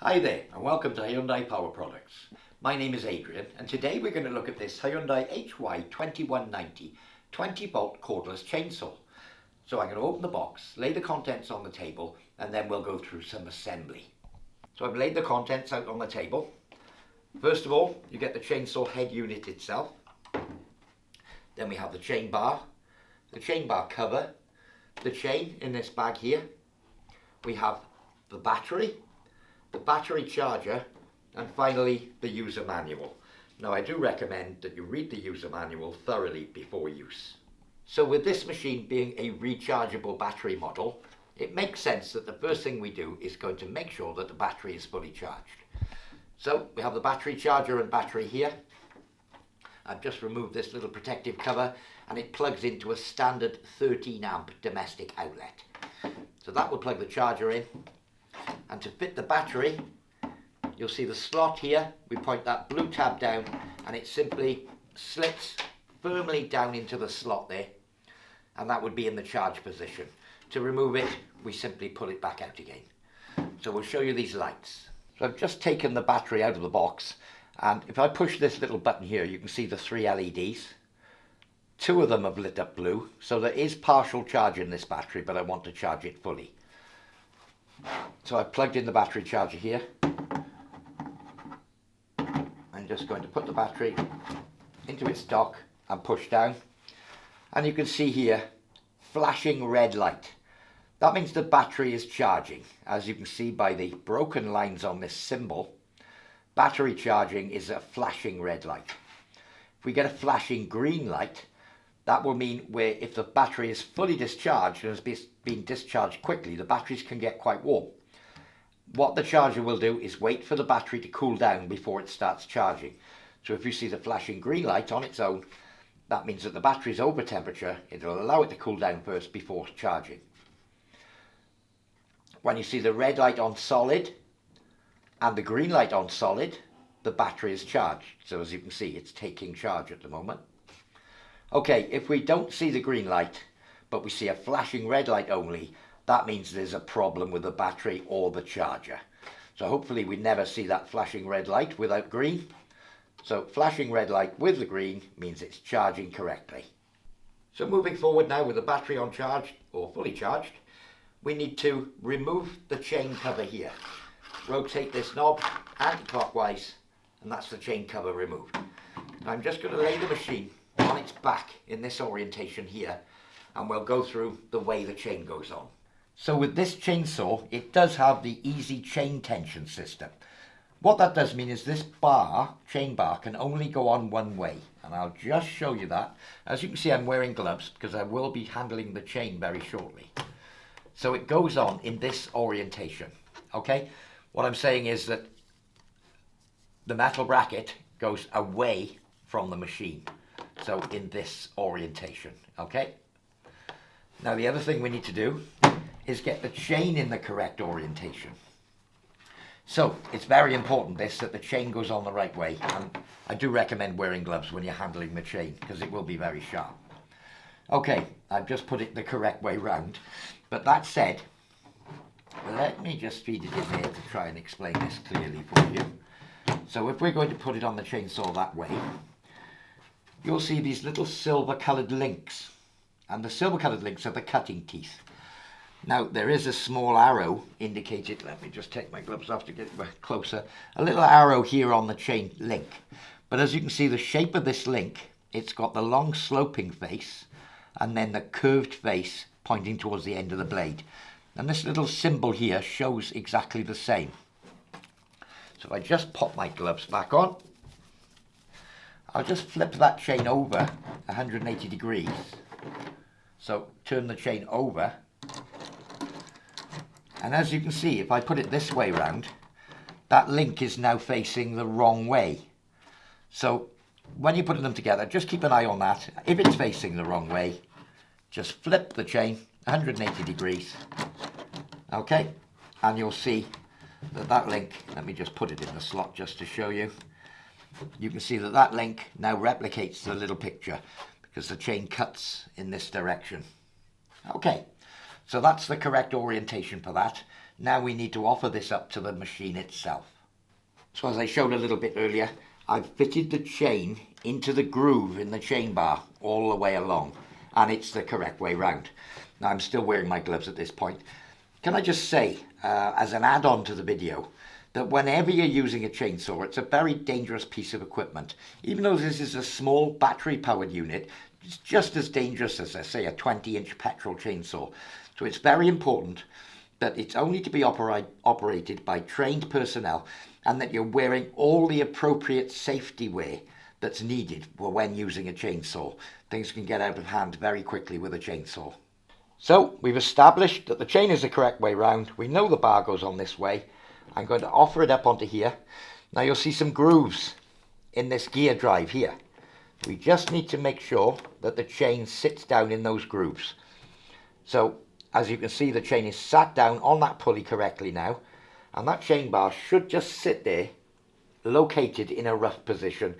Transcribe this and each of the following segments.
Hi there and welcome to Hyundai Power Products. My name is Adrian and today we're going to look at this Hyundai HY2190 20V Cordless Chainsaw. So I'm going to open the box, lay the contents on the table and then we'll go through some assembly. So I've laid the contents out on the table. First of all, you get the chainsaw head unit itself. Then we have the chain bar cover, the chain in this bag here. We have the battery charger, and finally the user manual. Now I do recommend that you read the user manual thoroughly before use. So with this machine being a rechargeable battery model, it makes sense that the first thing we do is going to make sure that the battery is fully charged. So we have the battery charger and battery here. I've just removed this little protective cover and it plugs into a standard 13 amp domestic outlet. So that will plug the charger in. And to fit the battery, you'll see the slot here. We point that blue tab down and it simply slits firmly down into the slot there, and that would be in the charge position. To remove it, we simply pull it back out again. So we'll show you these lights. So I've just taken the battery out of the box, and if I push this little button here, you can see the 3 LEDs. 2 of them have lit up blue, so there is partial charge in this battery, but I want to charge it fully. So I've plugged in the battery charger here. I'm just going to put the battery into its dock and push down. And you can see here, flashing red light. That means the battery is charging. As you can see by the broken lines on this symbol, battery charging is a flashing red light. If we get a flashing green light, that will mean where if the battery is fully discharged and has been discharged quickly, the batteries can get quite warm. What the charger will do is wait for the battery to cool down before it starts charging. So if you see the flashing green light on its own, that means that the battery is over temperature. It will allow it to cool down first before charging. When you see the red light on solid and the green light on solid, the battery is charged. So as you can see, it's taking charge at the moment. Okay, if we don't see the green light, but we see a flashing red light only, that means there's a problem with the battery or the charger. So hopefully we never see that flashing red light without green. So flashing red light with the green means it's charging correctly. So moving forward now with the battery on charge or fully charged, we need to remove the chain cover here. Rotate this knob anti-clockwise and that's the chain cover removed. I'm just going to lay the machine on its back in this orientation here, and we'll go through the way the chain goes on. So with this chainsaw, it does have the easy chain tension system. What that does mean is this chain bar can only go on one way, and I'll just show you that. As you can see, I'm wearing gloves because I will be handling the chain very shortly. So it goes on in this orientation, okay? What I'm saying is that the metal bracket goes away from the machine. So in this orientation, okay? Now the other thing we need to do is get the chain in the correct orientation. So it's very important that the chain goes on the right way, and I do recommend wearing gloves when you're handling the chain because it will be very sharp. Okay, I've just put it the correct way round, but that said, let me just feed it in here to try and explain this clearly for you. So if we're going to put it on the chainsaw that way, you'll see these little silver coloured links, and the silver coloured links are the cutting teeth. Now there is a small arrow indicated, let me just take my gloves off to get closer, a little arrow here on the chain link. But as you can see, the shape of this link, it's got the long sloping face and then the curved face pointing towards the end of the blade. And this little symbol here shows exactly the same. So if I just pop my gloves back on, I'll just flip that chain over 180 degrees. So turn the chain over. And as you can see, if I put it this way round, that link is now facing the wrong way. So when you're putting them together, just keep an eye on that. If it's facing the wrong way, just flip the chain 180 degrees. Okay, and you'll see that that link, let me just put it in the slot just to show you. You can see that that link now replicates the little picture because the chain cuts in this direction. Okay, so that's the correct orientation for that. Now we need to offer this up to the machine itself. So as I showed a little bit earlier, I've fitted the chain into the groove in the chain bar all the way along, and it's the correct way round. Now I'm still wearing my gloves at this point. Can I just say, as an add-on to the video, that whenever you're using a chainsaw, it's a very dangerous piece of equipment. Even though this is a small battery-powered unit, it's just as dangerous as, let's say, a 20-inch petrol chainsaw. So it's very important that it's only to be operated by trained personnel, and that you're wearing all the appropriate safety wear that's needed for when using a chainsaw. Things can get out of hand very quickly with a chainsaw. So we've established that the chain is the correct way round. We know the bar goes on this way. I'm going to offer it up onto here. Now you'll see some grooves in this gear drive here. We just need to make sure that the chain sits down in those grooves. So as you can see, the chain is sat down on that pulley correctly now, and that chain bar should just sit there, located in a rough position,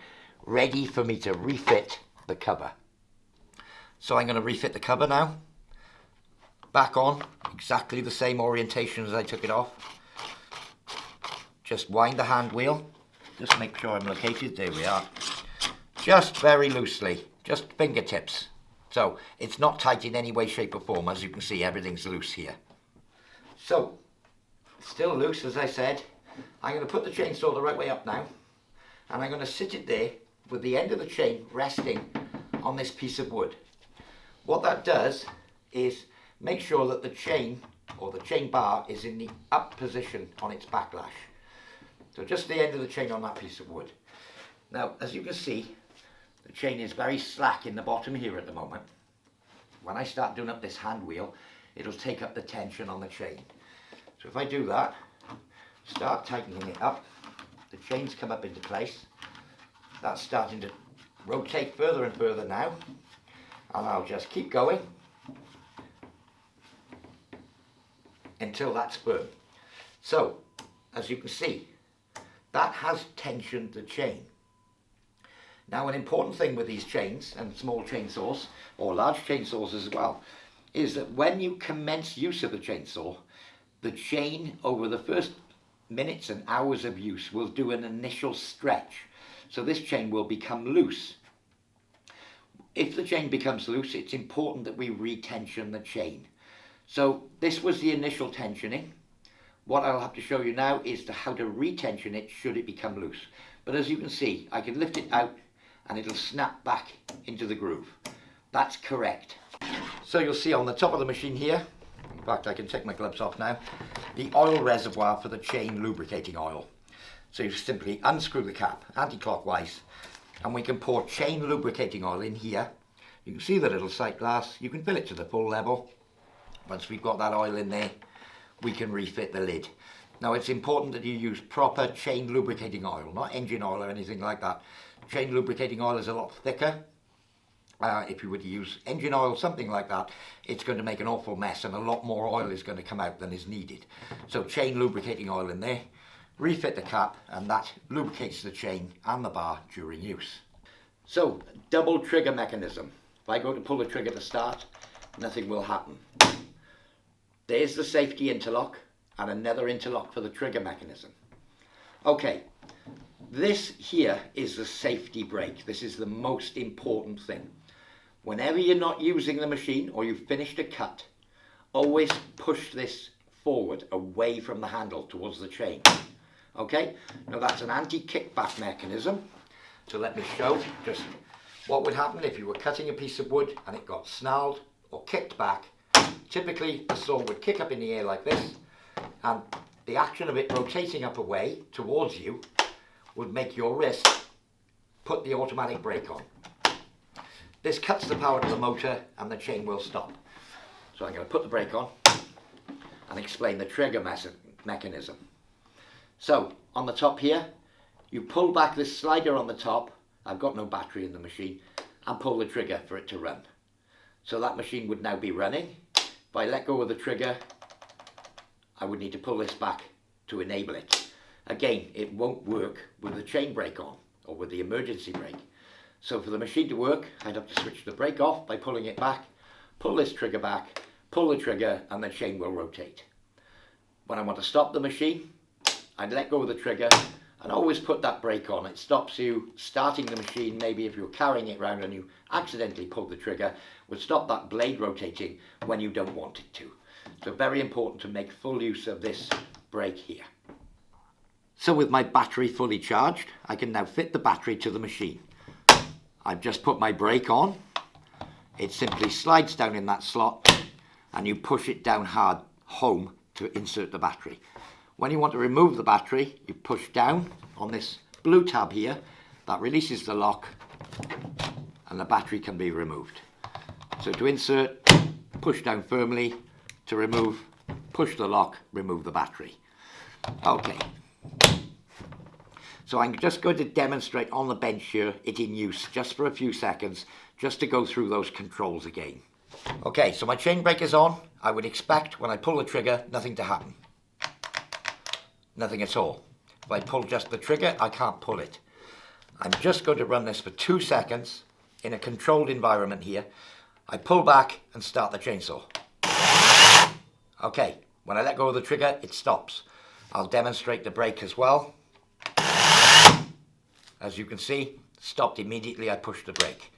ready for me to refit the cover. So I'm going to refit the cover now. Back on, exactly the same orientation as I took it off. Just wind the hand wheel, just make sure I'm located, there we are. Just very loosely, just fingertips. So it's not tight in any way, shape or form. As you can see, everything's loose here. So, still loose as I said. I'm going to put the chainsaw the right way up now, and I'm going to sit it there with the end of the chain resting on this piece of wood. What that does is make sure that the chain, or the chain bar, is in the up position on its backlash. So just the end of the chain on that piece of wood. Now, as you can see, the chain is very slack in the bottom here at the moment. When I start doing up this hand wheel, it'll take up the tension on the chain. So if I do that, start tightening it up, the chains come up into place. That's starting to rotate further and further now. And I'll just keep going until that's firm. So, as you can see, that has tensioned the chain. Now, an important thing with these chains and small chainsaws, or large chainsaws as well, is that when you commence use of the chainsaw, the chain over the first minutes and hours of use will do an initial stretch. So this chain will become loose. If the chain becomes loose, it's important that we retension the chain. So this was the initial tensioning. What I'll have to show you now is how to retension it should it become loose. But as you can see, I can lift it out and it'll snap back into the groove. That's correct. So you'll see on the top of the machine here, in fact I can take my gloves off now, the oil reservoir for the chain lubricating oil. So you simply unscrew the cap anti-clockwise, and we can pour chain lubricating oil in here. You can see the little sight glass, you can fill it to the full level. Once we've got that oil in there, we can refit the lid. Now it's important that you use proper chain lubricating oil, not engine oil or anything like that. Chain lubricating oil is a lot thicker. If you were to use engine oil, something like that, it's going to make an awful mess and a lot more oil is going to come out than is needed. So chain lubricating oil in there, refit the cap, and that lubricates the chain and the bar during use. So, double trigger mechanism. If I go to pull the trigger to start, nothing will happen. There's the safety interlock and another interlock for the trigger mechanism. Okay, this here is the safety brake. This is the most important thing. Whenever you're not using the machine or you've finished a cut, always push this forward away from the handle towards the chain. Okay, now that's an anti-kickback mechanism. So let me show just what would happen if you were cutting a piece of wood and it got snarled or kicked back. Typically the saw would kick up in the air like this, and the action of it rotating up away towards you would make your wrist put the automatic brake on. This cuts the power to the motor and the chain will stop. So I'm going to put the brake on and explain the trigger mechanism. So on the top here, you pull back this slider on the top. I've got no battery in the machine, and pull the trigger for it to run. So that machine would now be running. If I let go of the trigger, I would need to pull this back to enable it. Again, it won't work with the chain brake on or with the emergency brake. So for the machine to work, I'd have to switch the brake off by pulling it back, pull this trigger back, pull the trigger, and the chain will rotate. when I want to stop the machine, I'd let go of the trigger and always put that brake on. It stops you starting the machine. Maybe if you're carrying it around and you accidentally pull the trigger, would stop that blade rotating when you don't want it to. So very important to make full use of this brake here. So with my battery fully charged, I can now fit the battery to the machine. I've just put my brake on. It simply slides down in that slot and you push it down hard home to insert the battery. When you want to remove the battery, you push down on this blue tab here. That releases the lock and the battery can be removed. So to insert, push down firmly. To remove, push the lock, remove the battery. Okay. So I'm just going to demonstrate on the bench here, it in use just for a few seconds, just to go through those controls again. Okay, so my chain brake is on. I would expect when I pull the trigger, nothing to happen. Nothing at all. If I pull just the trigger, I can't pull it. I'm just going to run this for 2 seconds in a controlled environment here. I pull back and start the chainsaw. Okay, when I let go of the trigger, it stops. I'll demonstrate the brake as well. As you can see, stopped immediately. I pushed the brake.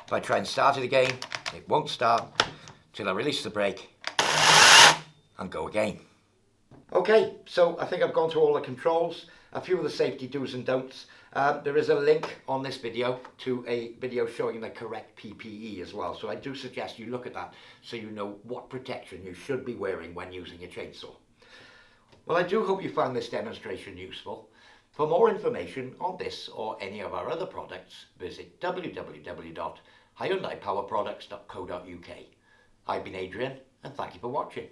If I try and start it again, it won't start till I release the brake and go again. Okay, so I think I've gone through all the controls, a few of the safety do's and don'ts. There is a link on this video to a video showing the correct PPE as well, so I do suggest you look at that so you know what protection you should be wearing when using a chainsaw. Well, I do hope you found this demonstration useful. For more information on this or any of our other products, visit www.hyundaipowerproducts.co.uk. I've been Adrian, and thank you for watching.